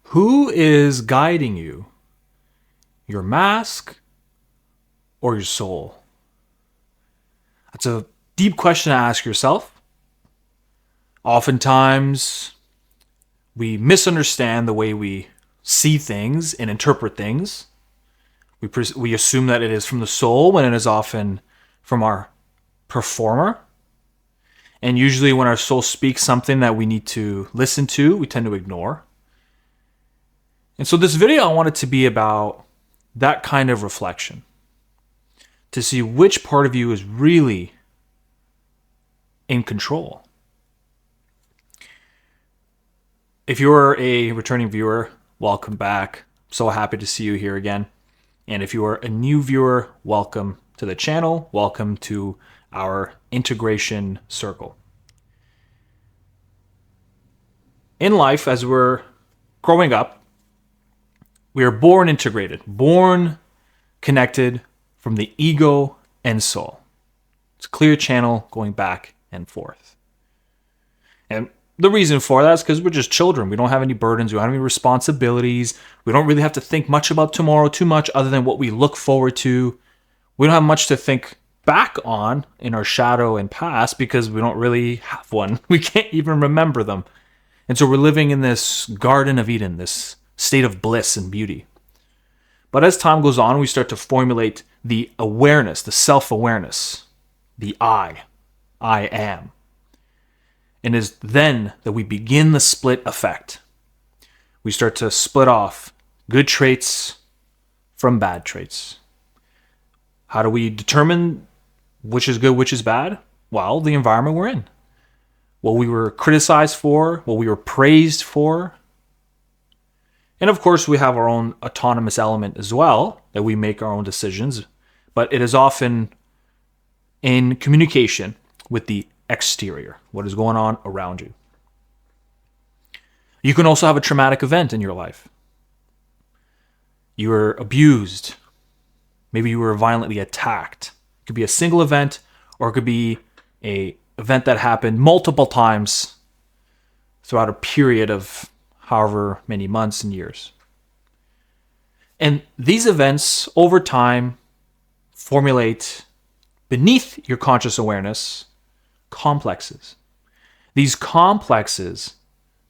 Who is guiding you? Your mask or your soul? That's a deep question to ask yourself. Oftentimes, we misunderstand the way we see things and interpret things. We assume that it is from the soul when it is often from our performer. And usually, when our soul speaks something that we need to listen to, we tend to ignore. And so, this video, I want it to be about that kind of reflection, to see which part of you is really in control. If you're a returning viewer, welcome back. So happy to see you here again. And if you are a new viewer, welcome to the channel. Welcome to our integration circle. In life, as we're growing up, we are born integrated, born connected from the ego and soul. It's a clear channel going back and forth. And the reason for that is because we're just children. We don't have any burdens. We don't have any responsibilities. We don't really have to think much about tomorrow too much other than what we look forward to. We don't have much to think back on in our shadow and past because we don't really have one. We can't even remember them. And so we're living in this Garden of Eden, this state of bliss and beauty. But as time goes on, we start to formulate the awareness, the self-awareness, the I am. And it is then that we begin the split effect. We start to split off good traits from bad traits. How do we determine which is good, which is bad? Well, the environment we're in. What we were criticized for, what we were praised for. And of course, we have our own autonomous element as well, that we make our own decisions. But it is often in communication with the exterior, what is going on around you. You can also have a traumatic event in your life. You were abused. Maybe you were violently attacked. It could be a single event, or it could be an event that happened multiple times throughout a period of however many months and years. And these events, over time, formulate beneath your conscious awareness complexes. These complexes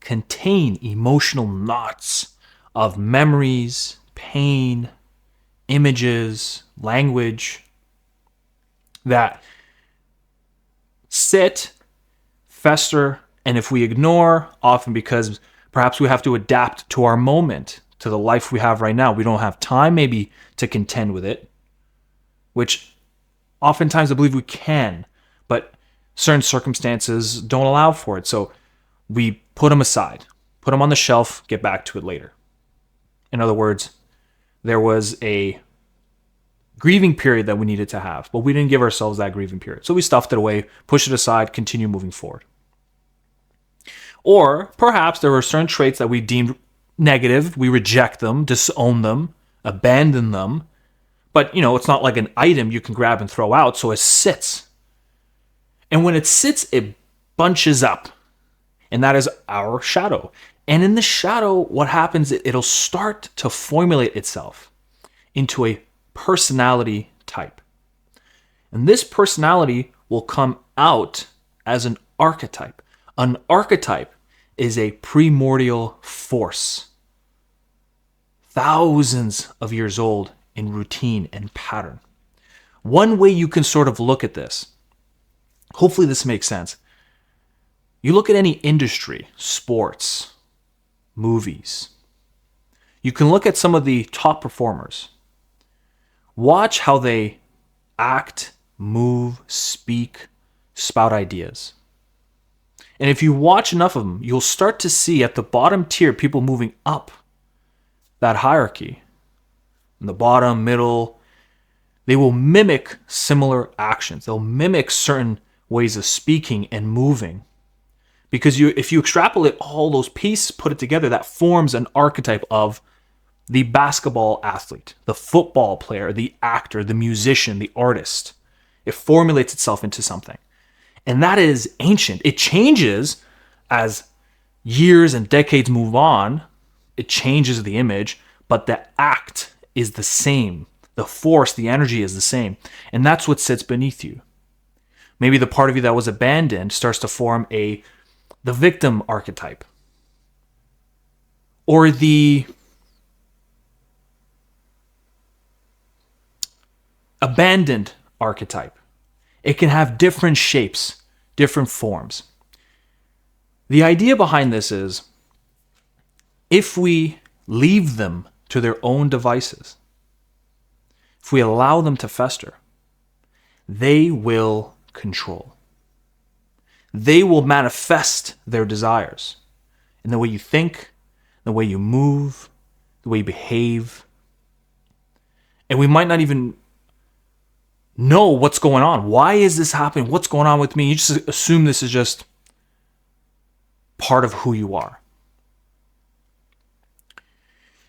contain emotional knots of memories, pain, images, language that sit, fester, and if we ignore, often because perhaps we have to adapt to our moment, to the life we have right now. We don't have time maybe to contend with it, which oftentimes I believe we can, but certain circumstances don't allow for it. So we put them aside, put them on the shelf, get back to it later. In other words, there was a grieving period that we needed to have, but we didn't give ourselves that grieving period. So we stuffed it away, pushed it aside, continue moving forward. Or perhaps there were certain traits that we deemed negative. We reject them, disown them, abandon them. But, it's not like an item you can grab and throw out, so it sits. And when it sits, it bunches up. And that is our shadow. And in the shadow, what happens, it'll start to formulate itself into a personality type. And this personality will come out as an archetype. An archetype is a primordial force, thousands of years old in routine and pattern. One way you can sort of look at this, hopefully this makes sense. You look at any industry, sports, movies. You can look at some of the top performers. Watch how they act, move, speak, spout ideas. And if you watch enough of them, you'll start to see at the bottom tier people moving up that hierarchy. In the bottom, middle, they will mimic similar actions. They'll mimic certain ways of speaking and moving. Because if you extrapolate all those pieces, put it together, that forms an archetype of the basketball athlete, the football player, the actor, the musician, the artist. It formulates itself into something. And that is ancient. It changes as years and decades move on, it changes the image, but the act is the same. The force, the energy is the same. And that's what sits beneath you. Maybe the part of you that was abandoned starts to form the victim archetype. Or the abandoned archetype. It can have different shapes, different forms. The idea behind this is, if we leave them to their own devices, if we allow them to fester, they will control. They will manifest their desires in the way you think, the way you move, the way you behave. And we might not even know what's going on. Why is this happening? What's going on with me? You just assume this is just part of who you are.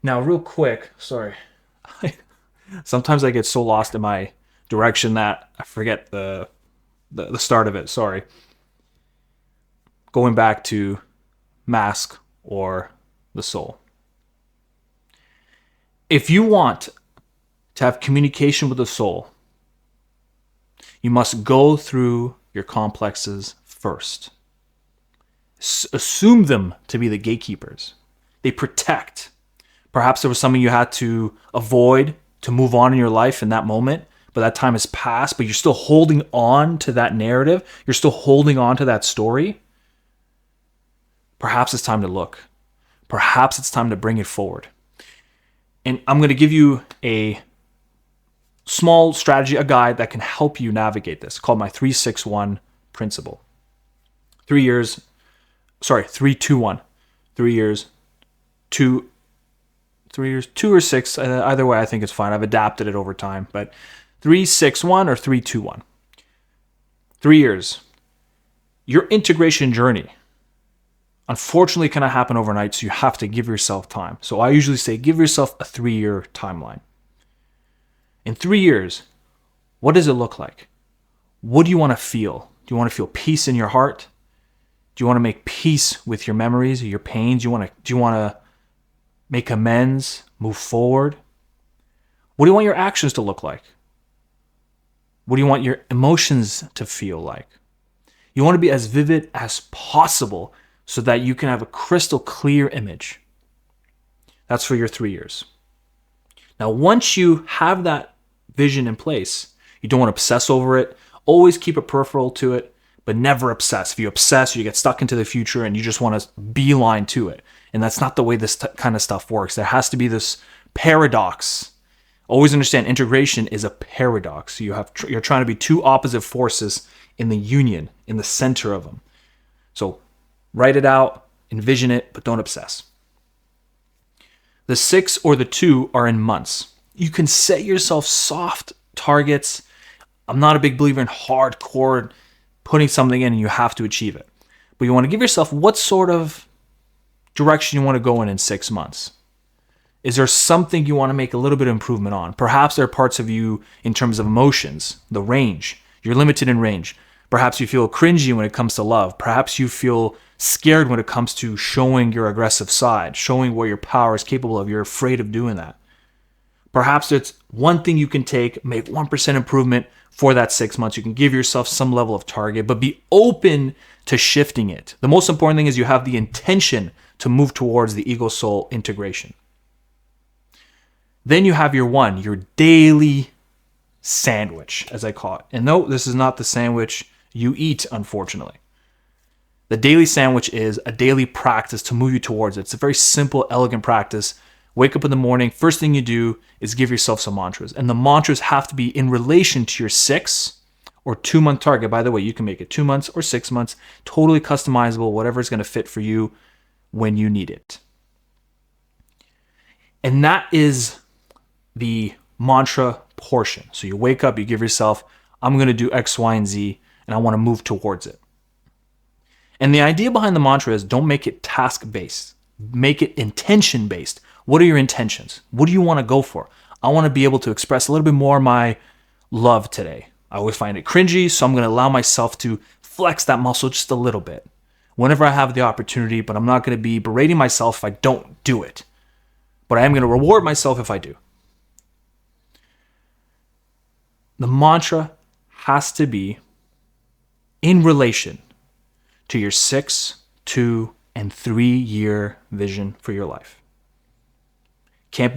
Now, real quick, sorry. Sometimes I get so lost in my direction that I forget the start of it. Sorry. Going back to mask or the soul. If you want to have communication with the soul, you must go through your complexes first. Assume them to be the gatekeepers. They protect. Perhaps there was something you had to avoid to move on in your life in that moment, but that time has passed, but you're still holding on to that narrative. You're still holding on to that story. Perhaps it's time to look. Perhaps it's time to bring it forward. And I'm going to give you a small strategy, a guide that can help you navigate this, called my 3-6-1 principle. 3 years, 3-2-1. 3 years, 2 or 6, either way I think it's fine. I've adapted it over time, but 3-6-1 or 3-2-1. 3 years. Your integration journey, unfortunately, cannot happen overnight, so you have to give yourself time. So I usually say give yourself a 3-year timeline. In 3 years, what does it look like? What do you want to feel? Do you want to feel peace in your heart? Do you want to make peace with your memories, your pains? Do you want to make amends, move forward? What do you want your actions to look like? What do you want your emotions to feel like? You want to be as vivid as possible so that you can have a crystal clear image. That's for your 3 years. Now, once you have that vision in place, you don't want to obsess over it. Always keep a peripheral to it, but never obsess. If you obsess, you get stuck into the future and you just want to beeline to it. And that's not the way this kind of stuff works. There has to be this paradox. Always understand integration is a paradox. You're trying to be two opposite forces in the union, in the center of them. So write it out, envision it, but don't obsess. The 6 or the 2 are in months. You can set yourself soft targets. I'm not a big believer in hardcore putting something in and you have to achieve it. But you want to give yourself what sort of direction you want to go in 6 months. Is there something you want to make a little bit of improvement on? Perhaps there are parts of you in terms of emotions, the range. You're limited in range. Perhaps you feel cringy when it comes to love. Perhaps you feel scared when it comes to showing your aggressive side, showing what your power is capable of. You're afraid of doing that. Perhaps it's one thing you can take, make 1% improvement for that 6 months. You can give yourself some level of target, but be open to shifting it. The most important thing is you have the intention to move towards the ego-soul integration. Then you have your daily sandwich, as I call it. And no, this is not the sandwich you eat, unfortunately. The daily sandwich is a daily practice to move you towards it. It's a very simple, elegant practice. Wake up in the morning, first thing you do is give yourself some mantras. And the mantras have to be in relation to your 6 or 2 month target. By the way, you can make it 2 months or 6 months, totally customizable, whatever is going to fit for you when you need it. And that is the mantra portion. So you wake up, you give yourself, I'm going to do X, Y, and Z, and I want to move towards it. And the idea behind the mantra is don't make it task-based. Make it intention-based. What are your intentions? What do you want to go for? I want to be able to express a little bit more my love today. I always find it cringy, so I'm going to allow myself to flex that muscle just a little bit whenever I have the opportunity, but I'm not going to be berating myself if I don't do it. but I am going to reward myself if I do. The mantra has to be in relation to your 6, 2, and 3-year vision for your life. It can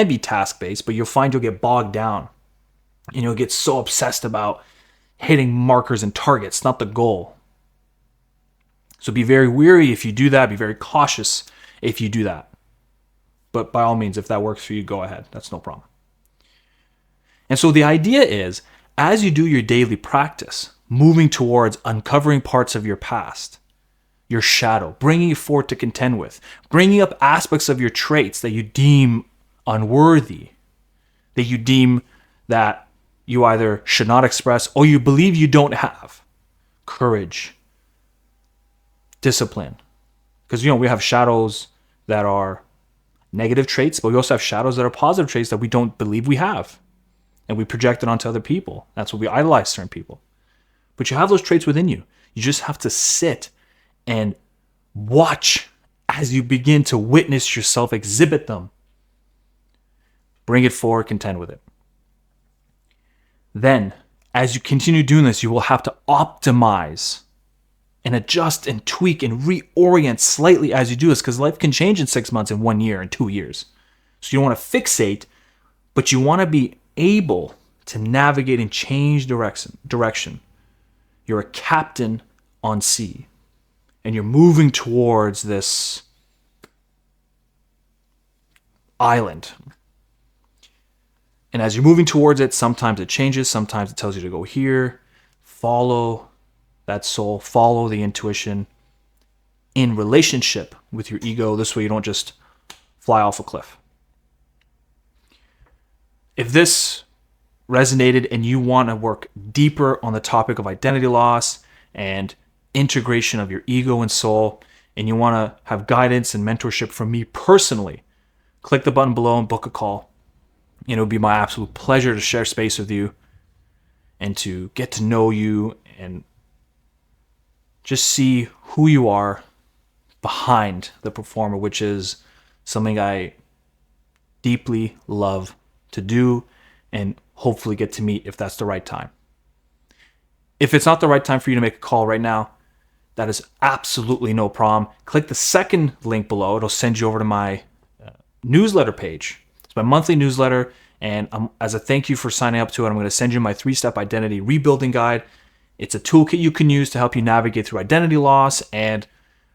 be task-based, but you'll find you'll get bogged down. And you'll get so obsessed about hitting markers and targets, not the goal. So be very wary if you do that. Be very cautious if you do that. But by all means, if that works for you, go ahead. That's no problem. And so the idea is, as you do your daily practice, moving towards uncovering parts of your past, your shadow, bringing it forward to contend with, bringing up aspects of your traits that you deem unworthy, that you deem that you either should not express or you believe you don't have. Courage, discipline. Because, we have shadows that are negative traits, but we also have shadows that are positive traits that we don't believe we have. And we project it onto other people. That's what we idolize certain people. But you have those traits within you. You just have to sit and watch as you begin to witness yourself exhibit them. Bring it forward, contend with it. Then, as you continue doing this, you will have to optimize and adjust and tweak and reorient slightly as you do this, because life can change in 6 months, in 1 year, in 2 years. So you don't want to fixate, but you want to be able to navigate and change direction. You're a captain on sea, and you're moving towards this island. And as you're moving towards it, sometimes it changes, sometimes it tells you to go here. Follow that soul, follow the intuition in relationship with your ego. This way you don't just fly off a cliff. If this resonated and you want to work deeper on the topic of identity loss and integration of your ego and soul, and you want to have guidance and mentorship from me personally, click the button below and book a call. It would be my absolute pleasure to share space with you and to get to know you and just see who you are behind the performer, which is something I deeply love to do and hopefully get to meet if that's the right time. If it's not the right time for you to make a call right now, that is absolutely no problem. Click the second link below. It'll send you over to my newsletter page. It's my monthly newsletter, and as a thank you for signing up to it, I'm going to send you my 3-step identity rebuilding guide. It's a toolkit you can use to help you navigate through identity loss and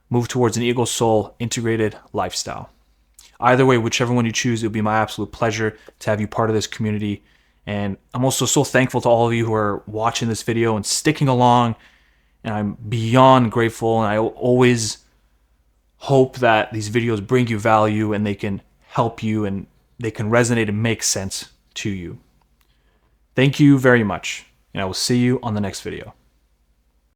move towards an ego soul integrated lifestyle. Either way, whichever one you choose, it'll be my absolute pleasure to have you part of this community. And I'm also so thankful to all of you who are watching this video and sticking along. And I'm beyond grateful. And I always hope that these videos bring you value and they can help you and they can resonate and make sense to you. Thank you very much. And I will see you on the next video.